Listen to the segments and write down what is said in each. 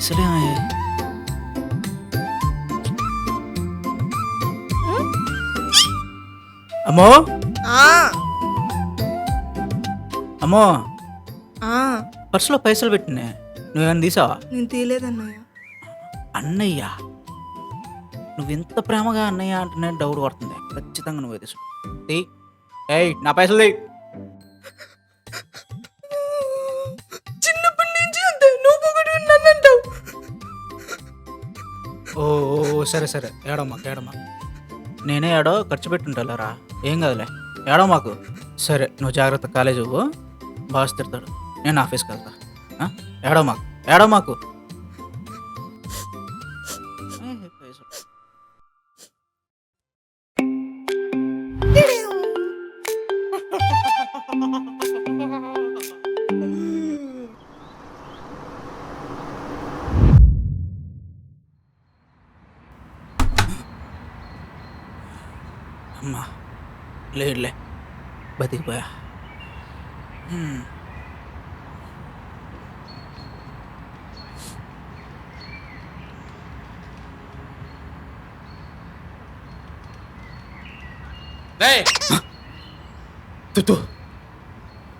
పైసలేమయ్యాయి? అమ్మో ఆ, అమ్మో ఆ, పర్సులో పైసలు పెట్టినే, నువ్వేమైనా తీసావా? నేను తీయలేదన్నయ్య. అన్నయ్య, నువ్వెంత ప్రేమగా అన్నయ్య అంటున్నా డౌట్ పడుతుంది. ఖచ్చితంగా నువ్వే తీసు. ఏయ్ నా పైసలు తీ. చిన్నప్పటి నుంచి అంతే, నువ్వు పొగడు నన్ను అంటావు. ఓ ఓ ఓ, సరే సరే, ఏడమ్మా ఏడమ్మా. నేనే ఏడో ఖర్చు పెట్టుంటారా, ఏం కాదులే, ఏడో మాకు. సరే నువ్వు జాగ్రత్త, కాలేజ్ ఇవ్వు, బాస్ తిడతాడు, నేను ఆఫీస్కి వెళ్తా. ఏడో మాకు, ఏడో మాకు. అమ్మా లేదులే, బతికిపోయా. రేయ్, తుతు.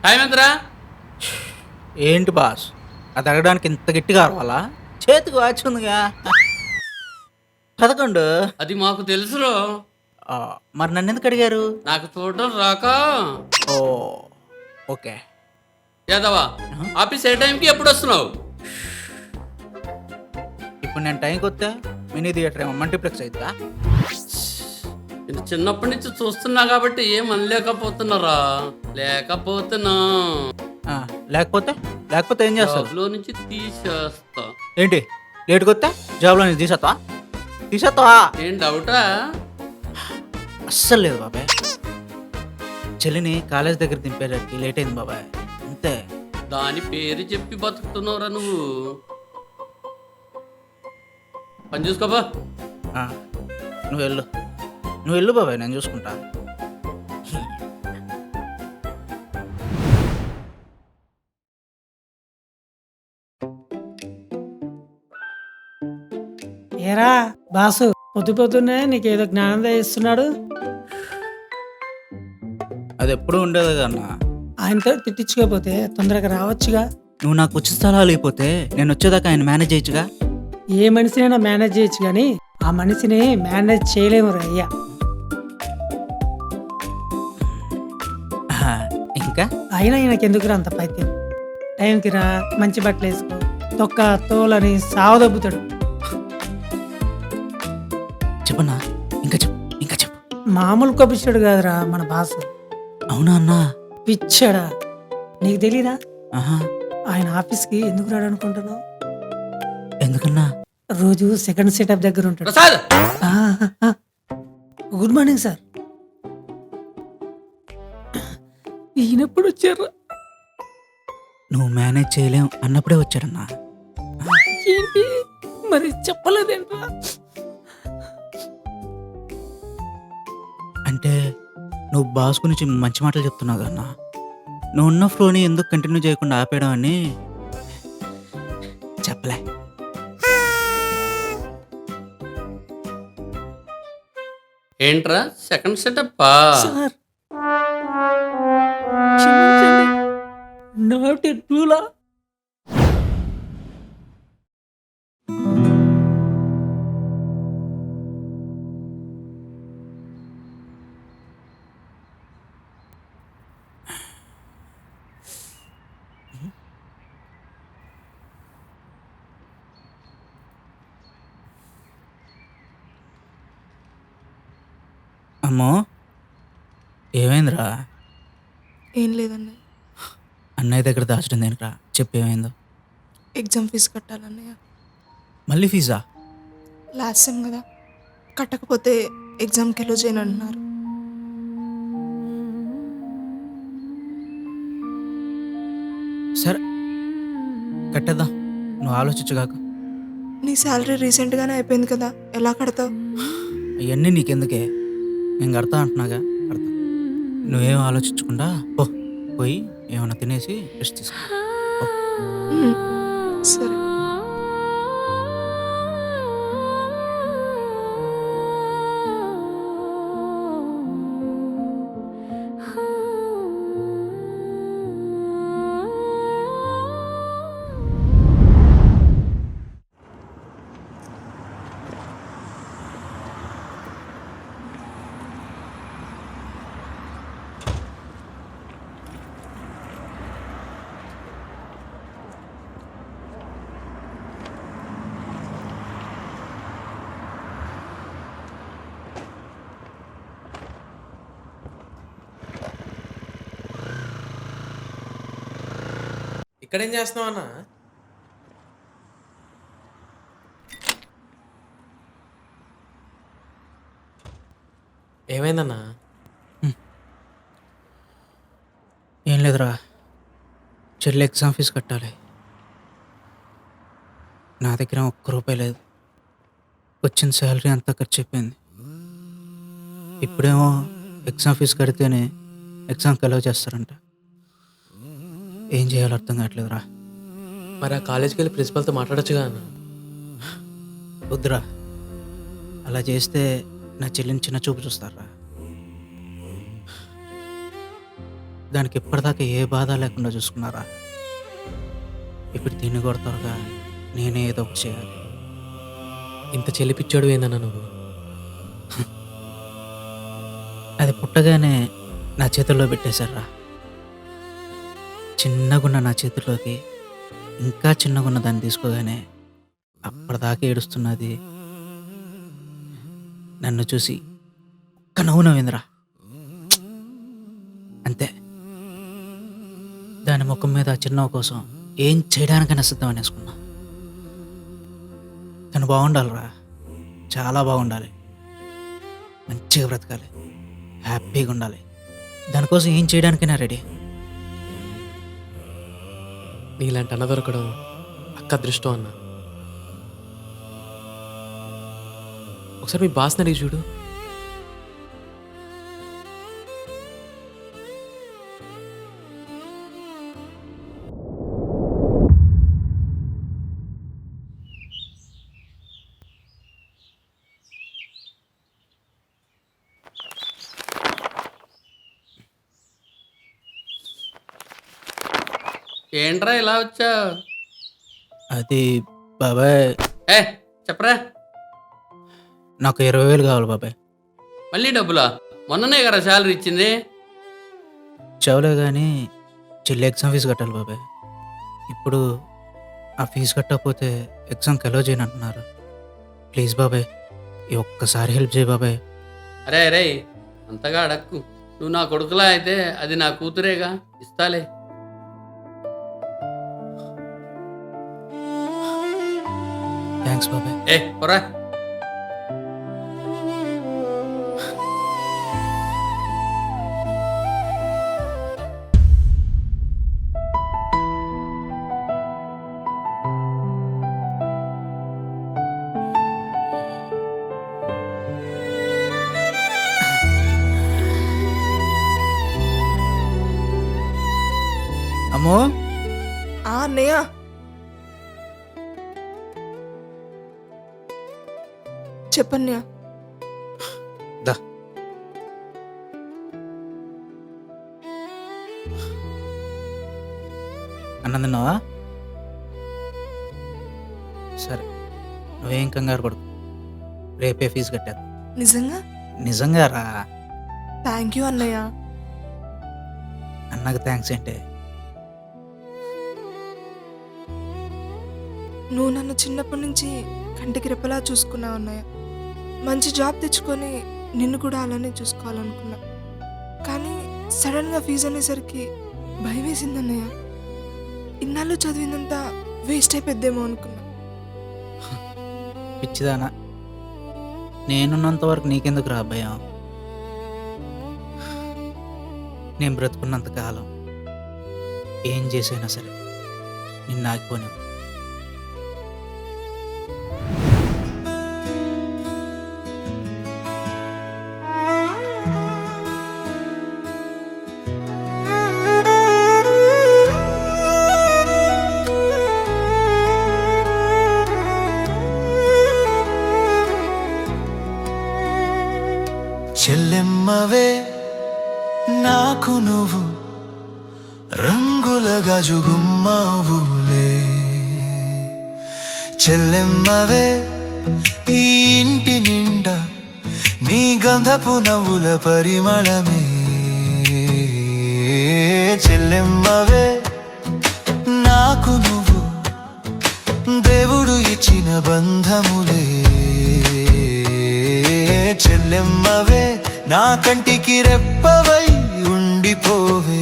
టైం ఎంతరా? ఏంటి బాస్, అది అడగడానికి ఇంత గట్టిగా అరవాలా? చేతికి వాచ్ ఉందిగా, పదకొండు. అది మాకు తెలుసులో. మరి నన్ను ఎందుకు అడిగారు? నాకు చూడడం రాక. ఓ ఓకే. యాదవా, ఆఫీస్ ఏ టైంకి ఎప్పుడు వస్తున్నావు? ఇప్పుడు నేను టైంకి వస్తే మినీ థియేటర్ ఏమో మల్టీప్లెక్స్ అవుతుందా? నేను చిన్నప్పటి నుంచి చూస్తున్నా కాబట్టి ఏం అనలేకపోతున్నారా? లేకపోతున్నా లేకపోతే లేకపోతే ఏం చేస్తావు? జాబ్లో నుంచి తీసేస్తా. ఏంటి లేట్కి వస్తే జాబ్లో నుంచి తీసేస్తావా? ఏం డౌటా? అస్సలు లేదు బాబాయ్, చెల్లిని కాలేజ్ దగ్గర దింపేసరికి లేట్ అయింది బాబాయ్, అంతే. దాని పేరు చెప్పి బతుకుతున్నావురా నువ్వు. పని చూసుకోబా. నువ్వు వెళ్ళు బాబాయ్, నేను చూసుకుంటా. ఏరా బాసు, పొద్దునే నీకేదో జ్ఞానం ఇస్తున్నాడు. అది ఎప్పుడు ఉండేది కన్నా. ఆయనతో తిట్టించుకోపోతే తొందరగా రావచ్చుగా. నువ్వు నాకు ఉచిత స్థలాలు అయిపోతే నేను వచ్చేదాకా ఆయన మేనేజ్ చేయొచ్చుగా. ఏ మనిషినైనా మేనేజ్ చేయొచ్చు కానీ ఆ మనిషిని మేనేజ్ చేయలేము అయ్యా. ఇంకా అయినా ఈయనకెందుకురా అంత పైత్యం? టైంకి రా, మంచి బట్టలు వేసుకో, తొక్క తోలని సావదబ్బుతాడు. చెప్పన్నా, ఇంకా చెప్పు. మామూలు కపిస్తాడు కాదురా మన బాసు. అవునా అన్నా? పిచ్చాడా, నీకు తెలీదా? ఆహా. ఆయన ఆఫీస్కి ఎందుకు రాడు అనుకుంటున్నావు? ఎందుకన్నా? రోజు సెకండ్ సెటప్ దగ్గర ఉంటాడు. Prasad, good morning sir. ఈయనప్పుడు వచ్చారు? నువ్వు మేనేజ్ చేయలేం అన్నప్పుడే వచ్చాడన్నా. ఏంటి మరి చెప్పలేదేంట్రా? అంటే నువ్వు బాస్ గురించి మంచి మాటలు చెప్తున్నావు కన్నా, నువ్వు ఉన్న ఫ్లోని ఎందుకు కంటిన్యూ చేయకుండా ఆపేయడం అని చెప్పలే. ఏంట్రా సెకండ్ సెటప్? సార్ క్షమించండి, నాట్ ఎ రూలా. అమ్మో ఏమైందిరా? ఏం లేదన్నయ్య, అన్నయ్య దగ్గర దాచడం దేనికిరా, చెప్పు ఏమైందో. ఎగ్జామ్ ఫీజు కట్టాలన్నయ్య. మళ్ళీ ఫీజా? లాస్ట్ సెమ్ కదా, కట్టకపోతే ఎగ్జామ్కి ఎలో చేయను అంటున్నారు. సరే కట్టేద్దాం, నువ్వు ఆలోచించుగాక. నీ శాలరీ రీసెంట్గానే అయిపోయింది కదా, ఎలా కడతావు? అవన్నీ నీకెందుకే, నేను కడతా అంటున్నాగా, కడతా. నువ్వేం ఆలోచించకుండా పోయి ఏమైనా తినేసి రెస్ట్ తీసుకో. సరే. ఇక్కడేం చేస్తున్నావు అన్న? ఏమైందన్నా? ఏం లేదురా, చెల్లి ఎగ్జామ్ ఫీజు కట్టాలి. నా దగ్గర ₹1 లేదు. వచ్చిన శాలరీ అంతా ఖర్చు అయిపోయింది. ఇప్పుడేమో ఎగ్జామ్ ఫీజు కడితేనే ఎగ్జామ్కి అలౌ చేస్తారంట. ఏం చేయాలో అర్థం కావట్లేదురా. మరి ఆ కాలేజీకి వెళ్ళి ప్రిన్సిపల్తో మాట్లాడొచ్చుగా అన్న. వద్దురా, అలా చేస్తే నా చెల్లిని చిన్న చూపు చూస్తారా. దానికి ఇప్పటిదాకా ఏ బాధ లేకుండా చూసుకున్నారా. ఇప్పుడు దీన్ని కొడతారుగా, నేనే ఏదో ఒకటి చేయాలి. ఇంత చెల్లిపిచ్చాడు ఏందన్నా నువ్వు? అది పుట్టగానే నా చేతుల్లో పెట్టేశారా. చిన్నగున్న నా చేతిలోకి ఇంకా చిన్నగున్న దాన్ని తీసుకోగానే అప్పటిదాకా ఏడుస్తున్నది. నన్ను చూసి ఒక్క నవ్వు నవ్విందిరా, అంతే. దాని ముఖం మీద ఆ చిన్నవ్వు కోసం ఏం చేయడానికైనా సిద్ధం అనేసుకున్నా. తను బాగుండాలిరా, చాలా బాగుండాలి, మంచిగా బ్రతకాలి, హ్యాపీగా ఉండాలి. దానికోసం ఏం చేయడానికైనా రెడీ. నీలాంటి అన్న దొరకడం అక్క అదృష్టం అన్న. ఒకసారి మీ బాస్ని అడిగి చూడు. ఏంట్రా ఇలా వచ్చావు? అది బాబాయ్, ఏ చెప్పరా. నాకు 20,000 కావాలి బాబాయ్. మళ్ళీ డబ్బులా? మొన్ననే కదా శాలరీ ఇచ్చింది. చవలే కానీ చెల్లి ఎగ్జామ్ ఫీజు కట్టాలి బాబాయ్. ఇప్పుడు ఆ ఫీజు కట్టకపోతే ఎగ్జామ్కి అలో చేయను అంటున్నారు. ప్లీజ్ బాబాయ్, ఈ ఒక్కసారి హెల్ప్ చేయి బాబాయ్. అరే అరే, అంతగా అడక్కు. నువ్వు నా కొడుకులా అయితే అది నా కూతురేగా, ఇస్తాలే. థ్యాంక్స్ బాబాయ్. ఏ పొరా. అమ్మో, అన్నయ్య, చెప్పన్నయ్య. దా. అన్నం తిన్నావా? సరే, నువ్వేం కంగారు పడుకు, రేపే ఫీజు కట్టేద్దాం. నిజంగా? నిజంగా రా. థ్యాంక్ యూ అన్నయ్య. అన్నకు థ్యాంక్స్ ఏంటే. నువ్వు నన్ను చిన్నప్పటి నుంచి కంటికి రెప్పలా చూసుకున్నావు అన్నయ్య. మంచి జాబ్ తెచ్చుకొని నిన్ను కూడా అలానే చూసుకోవాలనుకున్నా. కానీ సడన్గా ఫీజు అనేసరికి భయం వేసింది అన్నయ్య. ఇన్నాళ్ళు చదివిందంతా వేస్ట్ అయిపోద్దేమో అనుకున్నా. పిచ్చిదానా, నేనున్నంత వరకు నీకెందుకు రా భయం? నేను బ్రతుకున్నంత కాలం ఏం చేసైనా సరే నిన్ను ఆగిపోని. చెల్లెమ్మవే నాకు నువ్వు రంగుల గజుగుమ్మవులే. చెల్లెమ్మవే ఈ ఇంటి నిండా నీ గంధపు నవ్వుల పరిమళమే. చెల్లెమ్మవే నాకు నువ్వు దేవుడు ఇచ్చిన బంధములే. చెల్లెమ్మవే నా కంటికి రెప్పవై ఉండిపోవే.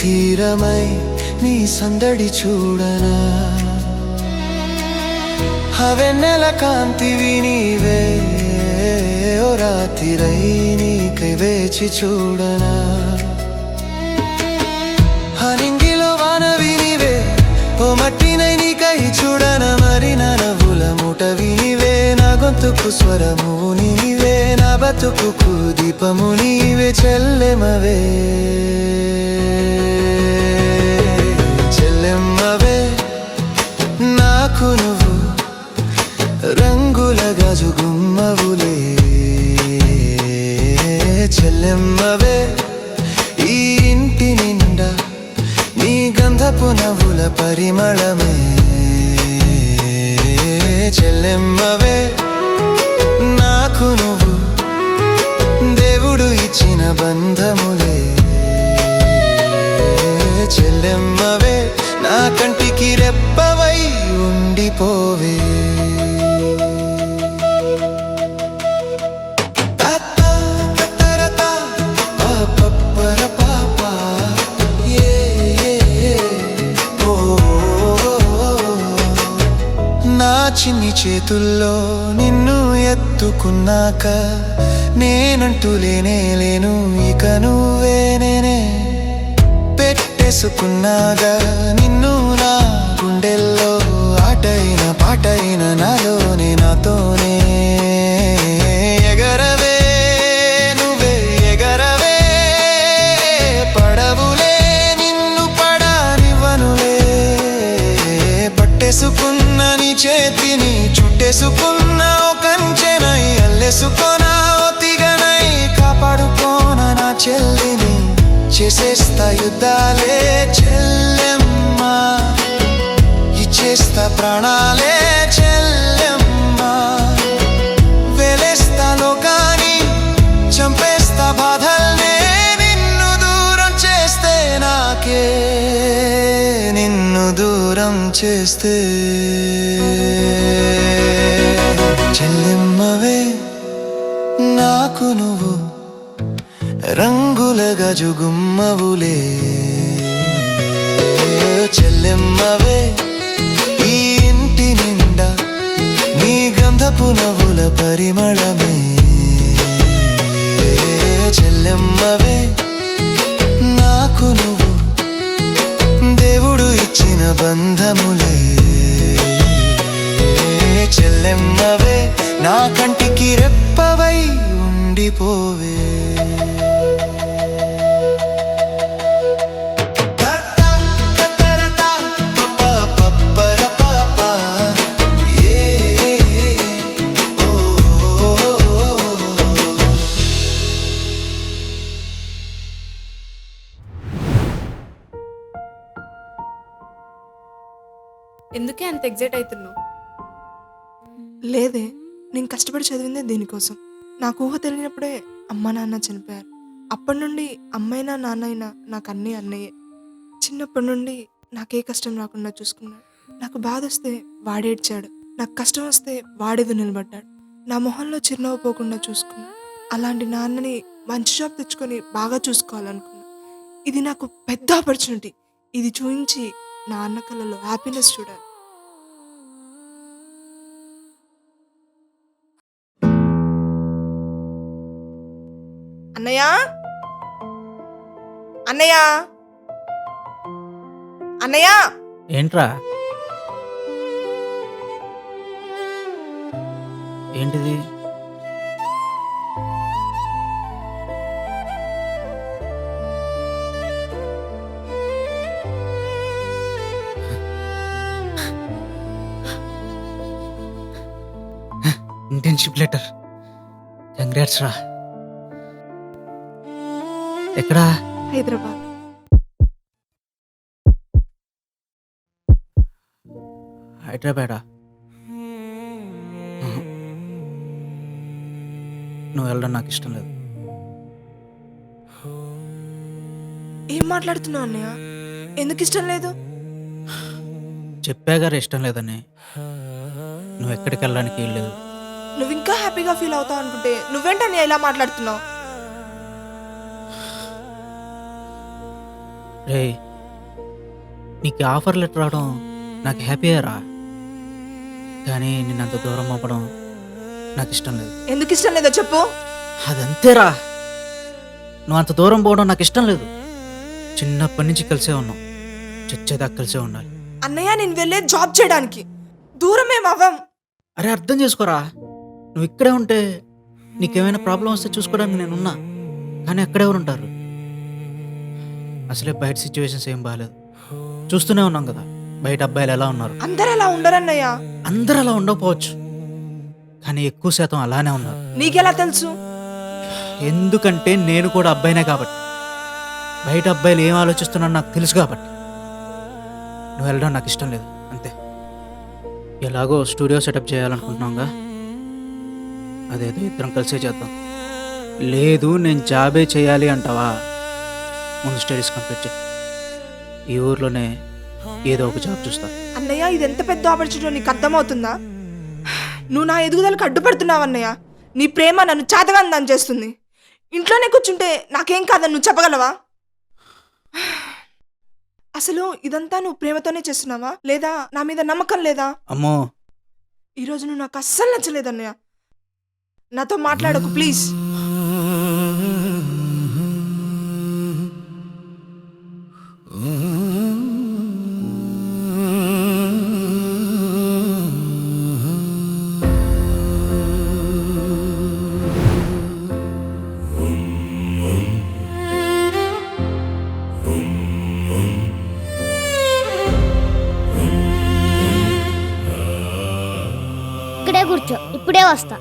తీరమై నీ సందడి చూడనా అవెన్నెల కాంతివి నీవే ఓ రాతిరై నీకై వేచి చూడనా హనింగిలో వానవి నీవే ఓ మట్టినై నీకై చూడన మరి నా నవ్వుల మూటవి నీవే నా గొంతుకు స్వరము నీవే నా బతుకుకు దీపము నీవే చెల్లెమవే చెల్లెమ్మవే నాకు నువ్వు రంగుల గాజు గుమ్మవులే చెల్లెమ్మవే ఈ ఇంటి నిండా నీ గంధపు నవ్వుల పరిమళమే చెల్లెమ్మవే నాకు నువ్వు దేవుడు ఇచ్చిన బంధములే చెల్లెమ్మవే నా కంటికి రెప్పవై ఉండిపోవే నా చిన్ని చేతుల్లో నిన్ను ఎత్తుకున్నాక నేనంటూ లేను ఇక నువ్వే నేనే పెట్టేసుకున్నాగా నిన్ను నా గుండెల్లో ఆటైన పాటైన నాలోనే నాతోనే ఎగరవే నువ్వే ఎగరవే పడవులే నిన్ను పడనివ్వనులే పట్టేసుకున్న నీ చేతిని చుట్టేసుకున్న ఓ కంచెనై అల్లెసుకోనా ఓ తిగనై కాపాడుకోన నా చెల్లిని చేసేస్తా యుద్ధాలే చెల్లెమ్మా ఇచ్చేస్తా ప్రాణాలే చెల్లెమ్మా వేలేస్తా లోకాన్ని చంపేస్తా బాధల్నే నిన్ను దూరం చేస్తే నాకే నిన్ను దూరం చేస్తే చెల్లెమ్మవే నాకు నువ్వు రంగుల గజు గుమ్మవులే చెల్లెమ్మవే ఈ ఇంటి నిండా నీ గంధపు నవ్వుల పరిమళమే చెల్లెమ్మవే నాకు నువ్వు దేవుడు ఇచ్చిన బంధములే చెల్లెమ్మవే నా కంటికి రెప్పవై ఉండిపోవే ఎందుకే అంత ఎగ్జైట్ అవుతున్నావు? లేదే, నేను కష్టపడి చదివిందే దీనికోసం. నాకు ఊహ తెలియనప్పుడే అమ్మ నాన్న చనిపోయారు. అప్పటి నుండి అమ్మైనా నాన్నైనా నాకు అన్నీ అన్నయ్యే. చిన్నప్పటి నుండి నాకే కష్టం రాకుండా చూసుకున్నాడు. నాకు బాధ వస్తే వాడేడ్చాడు, నాకు కష్టం వస్తే వాడేది నిలబడ్డాడు. నా మొహంలో చిరునవ్వు పోకుండా చూసుకున్నాడు. అలాంటి నాన్నని మంచి జాబ్ తెచ్చుకొని బాగా చూసుకోవాలనుకున్నా. ఇది నాకు పెద్ద ఆపర్చునిటీ. ఇది చూయించి నా అన్న కళ్ళలో హ్యాపీనెస్ చూడాలి. అన్నయ్య, అన్నయ్య, అన్నయ్య. ఏంట్రా? ఏంటిది? Internship letter. కంగ్రాట్స్ రా. ఎక్కడా? హైదరాబాద్. హైదరాబాదా? నువ్వు వెళ్ళడం నాకు ఇష్టం లేదు. ఏం మాట్లాడుతున్నావు అన్నయ్య? ఎందుకు ఇష్టం లేదు? చెప్పాగారు ఇష్టం లేదని. నువ్వు ఎక్కడికి వెళ్ళడానికి వెళ్ళలేదు. నువ్వు ఇంకా హ్యాపీగా ఫీల్ అవుతావు అనుకుంటే నువ్వేంటని ఇలా మాట్లాడుతున్నావు? రే, నీకు ఆఫర్ లెటర్ రావడం నాకు హ్యాపీయే రా, కానీ నిన్నంత దూరం పంపడం నాకు ఇష్టం లేదు. ఎందుకు ఇష్టం లేదో చెప్పు. అదంతేరా, నువ్వు అంత దూరం పోవడం నాకు ఇష్టం లేదు. చిన్నప్పటి నుంచి కలిసే ఉన్నాం, చచ్చేదాకా కలిసే ఉండాలి. అన్నయ్య, నేను వెళ్ళే జాబ్ చేయడానికి, దూరం ఏం అవ్వం. అరే అర్థం చేసుకోరా, నువ్వు ఇక్కడే ఉంటే నీకేమైనా ప్రాబ్లం వస్తే చూసుకోవడానికి నేనున్నా, కానీ అక్కడెవరు ఉంటారు? అసలే బయట సిచ్యువేషన్స్ ఏం బాగాలేదు, చూస్తూనే ఉన్నాం కదా బయట అబ్బాయిలు ఎలా ఉన్నారు. అందరు అలా ఉండరన్నయ్య. అందరూ అలా ఉండకపోవచ్చు, కానీ ఎక్కువ శాతం అలానే ఉన్నారు. నీకెలా తెలుసు? ఎందుకంటే నేను కూడా అబ్బాయినే కాబట్టి, బయట అబ్బాయిలు ఏం ఆలోచిస్తున్నారో నాకు తెలుసు కాబట్టి. నువ్వు వెళ్ళడం నాకు ఇష్టం లేదు, అంతే. ఎలాగో స్టూడియో సెటప్ చేయాలనుకుంటున్నాంగా, అదేదో ఇద్దరం కలిసే చేద్దాం. లేదు నేను జాబే చేయాలి అంటావా, ముందు స్టడీస్ కంప్లీట్ చేయి. ఈ ఊర్లోనే ఏదో ఒక జాబ్ చూస్తా. అన్నయ్య, ఇది ఎంత పెద్ద ఆపర్చునిటీ నీకు అర్థమవుతుందా? నువ్వు నా ఎదుగుదలకు అడ్డుపడుతున్నావు అన్నయ్య. నీ ప్రేమ నన్ను చాతగాందని చేస్తుంది. ఇంట్లోనే కూర్చుంటే నాకేం కాదని నువ్వు చెప్పగలవా? అసలు ఇదంతా నువ్వు ప్రేమతోనే చేస్తున్నావా, లేదా నా మీద నమ్మకం లేదా? అమ్మో, ఈరోజు నువ్వు నాకు అస్సలు నచ్చలేదన్నయ్య. నాతో మాట్లాడకు ప్లీజ్. ఇక్కడే కూర్చో, ఇప్పుడే వస్తా.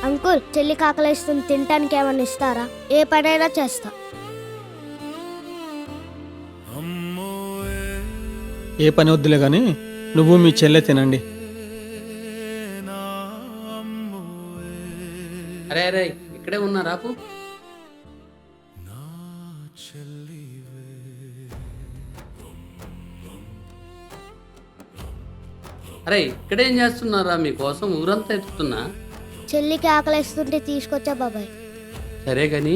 అంకుల్, చెల్లి కాకలేస్తుంది, తినటానికి ఏమన్నా ఇస్తారా? ఏ పనైనా చేస్తా. ఏ పని వద్దులే కానీ నువ్వు మీ చెల్లె తినండి. అరే అరే, ఇక్కడే ఉన్నా రాపు. అరే, ఇక్కడేం చేస్తున్నారా? మీకోసం ఊరంతా ఎత్తుతున్నా. చెల్లికి ఆకలేస్తుంటే తీసుకొచ్చా బాబాయ్. సరే కానీ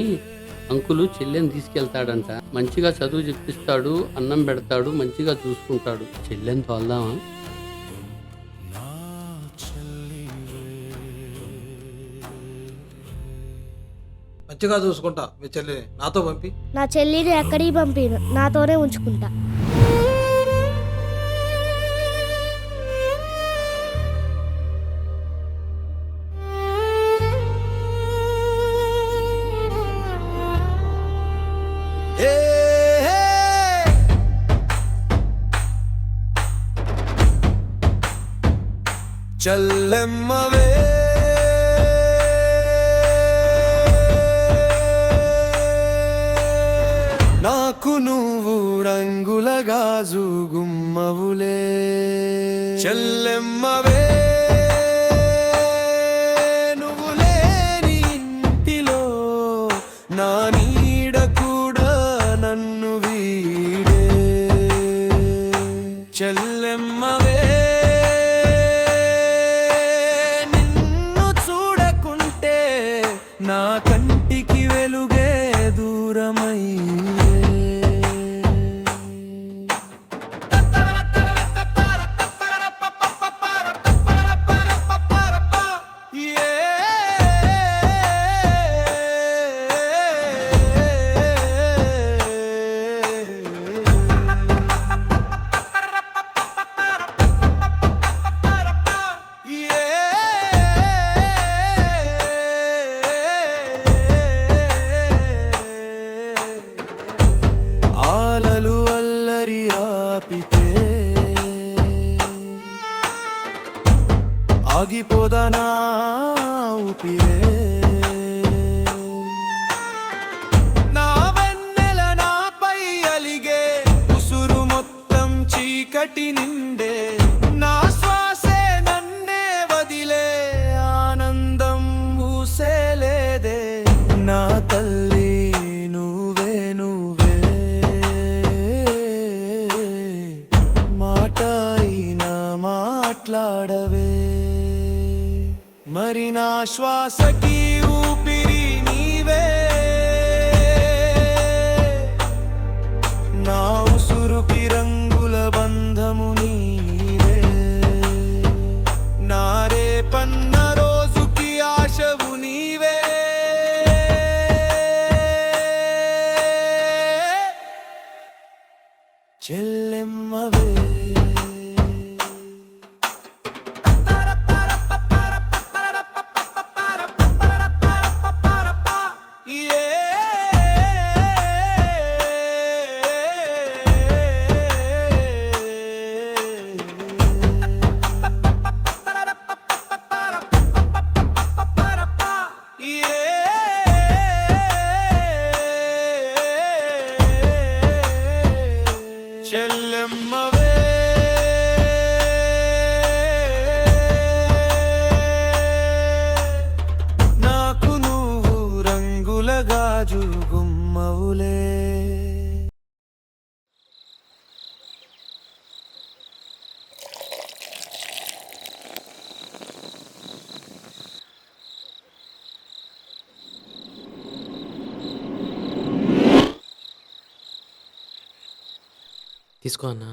అంకులు చెల్లెని తీసుకెళ్తాడంట, మంచిగా చదువు చెప్పిస్తాడు, అన్నం పెడతాడు, మంచిగా చూసుకుంటాడు. చెల్లెని తోల్దామా? మంచిగా చూసుకుంటా మీ చెల్లిని, నాతో పంపి. నా చెల్లిని ఎక్కడికి పంపిను, నాతోనే ఉంచుకుంటా. చల్లెమ్మవే నాకు నువ్వు రంగుల గాజు గుమ్మవులే. చెల్లెమ్మవే నువ్వు లేని ఇంటిలో నా నీడ కూడా నన్ను వీడే. చెల్లెమ్మవే నా కంటికి వెలుగే దూరమయ్యే. ఆలలు అల్లరి ఆపితే ఆగిపోదనా ఊపిరే. నా వెన్నెల నాపై అలిగే ఉసురు మొత్తం చీకటి నిండే. నా శ్వాసే నన్నే వదిలే ఆనందం ఊసేలేదే. నా తల్లి నువ్వే నువ్వే, మాట అయినా మాట్లాడవే. మరి నా శ్వాసకి ఊపిరి నా ఉసురుకి రంగుల బంధము నీవే నారే పన్న రోజుకి ఆశవు నీవే చెల్లెమ్మవే చెల్లెమ్మవే నాకు నువ్వు రంగుల గాజు గుమ్మవులే తీసుకో అన్నా.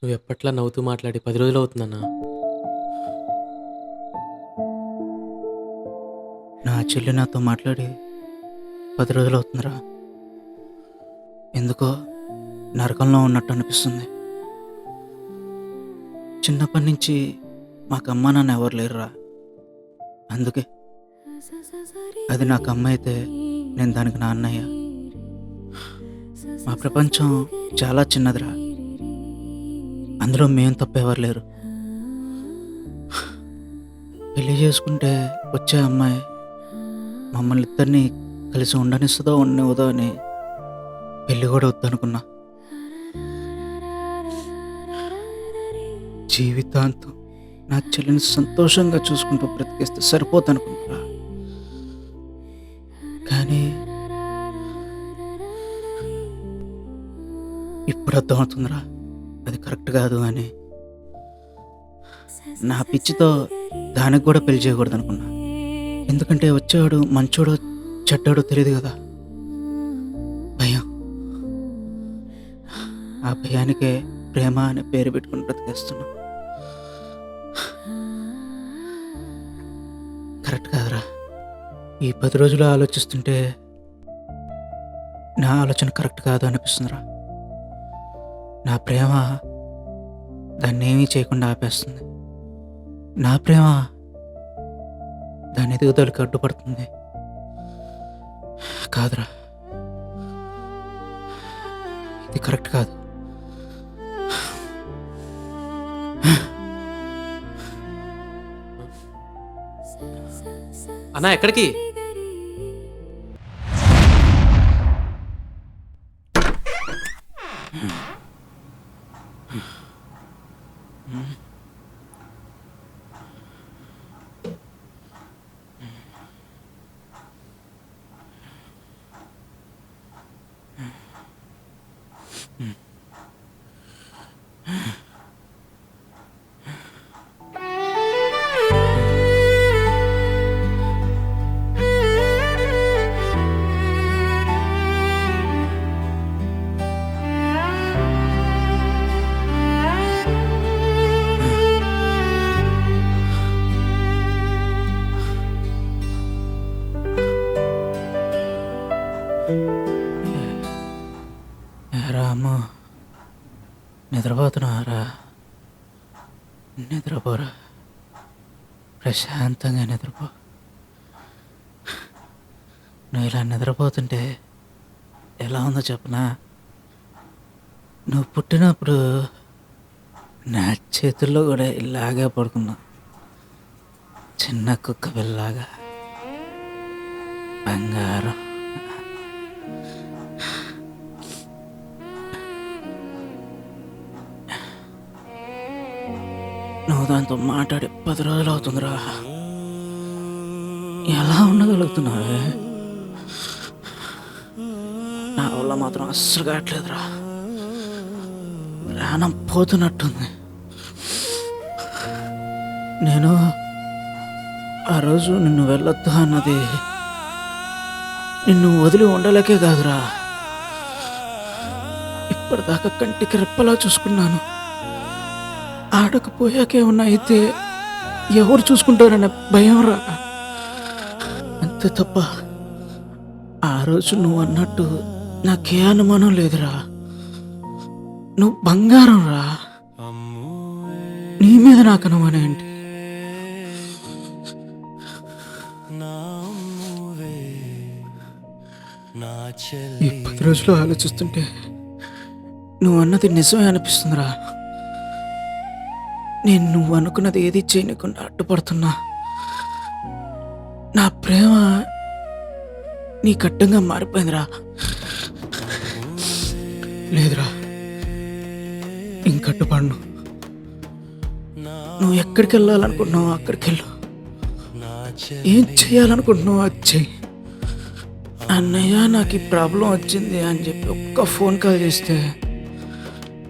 నువ్వు ఎప్పట్లా నవ్వుతూ మాట్లాడి 10 రోజులు అవుతుందన్నా. నా చెల్లి నాతో మాట్లాడి 10 రోజులు అవుతుందిరా. ఎందుకో నరకంలో ఉన్నట్టు అనిపిస్తుంది. చిన్నప్పటి నుంచి మాకు అమ్మ నాన్న ఎవరు లేరురా. అందుకే అది నాకు అమ్మ అయితే నేను దానికి నాన్నయ్య. మా ప్రపంచం చాలా చిన్నదిరా. అందులో మేము తప్ప ఎవరు లేరు. పెళ్లి చేసుకుంటే వచ్చే అమ్మాయి మమ్మల్ని ఇద్దరిని కలిసి ఉండనిస్తుందో ఉండనివ్వదో అని పెళ్ళి కూడా వద్దనుకున్నా. జీవితాంతం నా చెల్లిని సంతోషంగా చూసుకుంటూ బ్రతికేస్తే సరిపోతనుకుంటా. కానీ ఇప్పుడు అర్థమవుతుందిరా అది కరెక్ట్ కాదు అని. నా పిచ్చితో దానికి కూడా పెళ్లి చేయకూడదు అనుకున్నా. ఎందుకంటే వచ్చేవాడు మంచోడో చెడ్డాడో తెలియదు కదా. భయం. ఆ భయానికే ప్రేమ అనే పేరు పెట్టుకుని బ్రతికేస్తున్నా. కరెక్ట్ కాదురా. ఈ 10 రోజులు ఆలోచిస్తుంటే నా ఆలోచన కరెక్ట్ కాదు అనిపిస్తుందిరా. నా ప్రేమ దాన్ని ఏమీ చేయకుండా ఆపేస్తుంది. నా ప్రేమ దాని ఎదుగుదలకి అడ్డుపడుతుంది. కాదురా, ఇది కరెక్ట్ కాదు. అన్నా ఎక్కడికి? రాము, నిద్రపోతున్నారా? నిద్రపోరా, ప్రశాంతంగా నిద్రపో. నువ్వు ఇలా నిద్రపోతుంటే ఎలా ఉందో చెప్పనా? నువ్వు పుట్టినప్పుడు నా చేతుల్లో కూడా ఇలాగే పడుకున్నావు, చిన్న కుక్క పిల్లలాగా. బంగారం. నువ్వు దాంతో మాట్లాడి 10 రోజులు అవుతుందిరా. ఎలా ఉండగలుగుతున్నావే? నా వల్ల మాత్రం అస్సలు కావట్లేదురా. ప్రాణం పోతున్నట్టుంది. నేను ఆ రోజు నిన్ను వెళ్ళొద్దు అన్నది నిన్ను వదిలి ఉండలేకే కాదురా, ఇప్పటిదాకా కంటికి రెప్పలా చూసుకున్నాను. ఆడకపోయాకే ఉన్న అయితే ఎవరు చూసుకుంటారనే భయం రా, అంతే తప్ప ఆ రోజు నువ్వు అన్నట్టు నాకే అనుమానం లేదురా. నువ్వు బంగారం రా, నీ మీద నాకు అనుమానం ఏంటి? ఈ 10 రోజులు ఆలోచిస్తుంటే నువ్వు అన్నది నిజమే అనిపిస్తుందిరా. నేను నువ్వు అనుకున్నది ఏది చేయకుండా అడ్డుపడుతున్నా. నా ప్రేమ నీ కట్టంగా మారిపోయిందిరా. లేదురా, ఇంకట్టుపడను. నువ్వు ఎక్కడికి వెళ్ళాలనుకుంటున్నావు అక్కడికి వెళ్ళు, ఏం చేయాలనుకుంటున్నావు అది చెయ్యి. అన్నయ్య నాకు ఈ ప్రాబ్లం వచ్చింది అని చెప్పి ఒక్క ఫోన్ కాల్ చేస్తే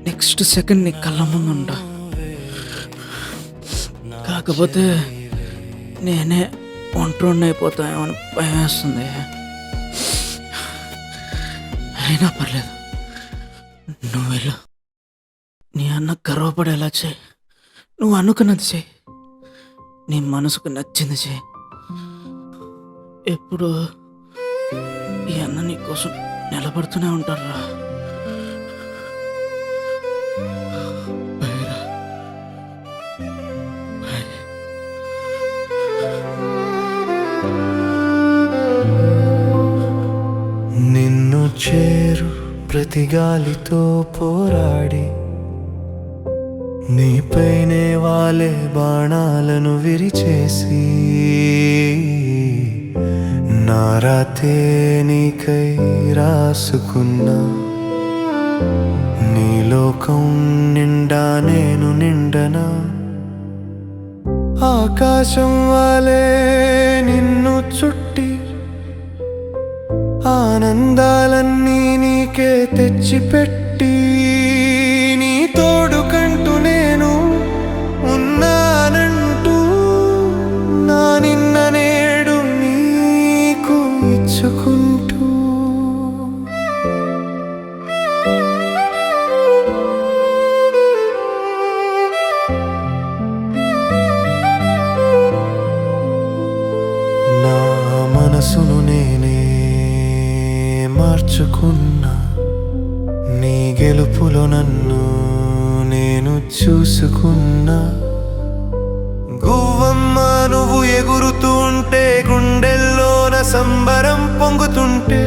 నెక్స్ట్ సెకండ్ నీ కళ్ళ ముందు ఉంటా. కాకపోతే నేనే ఒంటరి అయిపోతామని భయం వేస్తుంది. అయినా పర్లేదు, నువ్వు వెళ్ళు. నీ అన్న గర్వపడేలా చేయి, నువ్వు అనుకున్నది చేయి, నీ మనసుకు నచ్చింది చేయి. ఎప్పుడు ఈ అన్న నీ కోసం నిలబడుతూనే ఉంటారా. నిన్ను చేరు ప్రతి గాలితో పోరాడి నీపైనే వాలే బాణాలను విరిచేసి నారాతే నీకై రాసుకున్నా. నీ లోకం నిండా నేను నిండనా, ఆకాశం వాలే నిన్ను చుట్టి ఆనందాలన్నీ నీకే తెచ్చిపెట్టి నీ తోడు కంటూ నేను ఉన్నానంటూ నా నిన్న నేడు నీకు ఇచ్చుకుంటూ. నా మనసును నేనే మార్చుకున్నా, నీ గెలుపులో నన్ను నేను చూసుకున్నా. గువ్వమ్మ నువ్వు ఎగురుతూ ఉంటే గుండెల్లోన సంబరం పొంగుతుంటే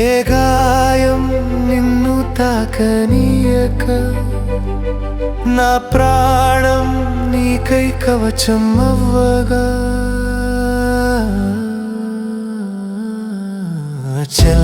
ఏ గాయం నిన్ను తాకనీయక నా ప్రాణం నీకై కవచం అవ్వగా. చెల్ల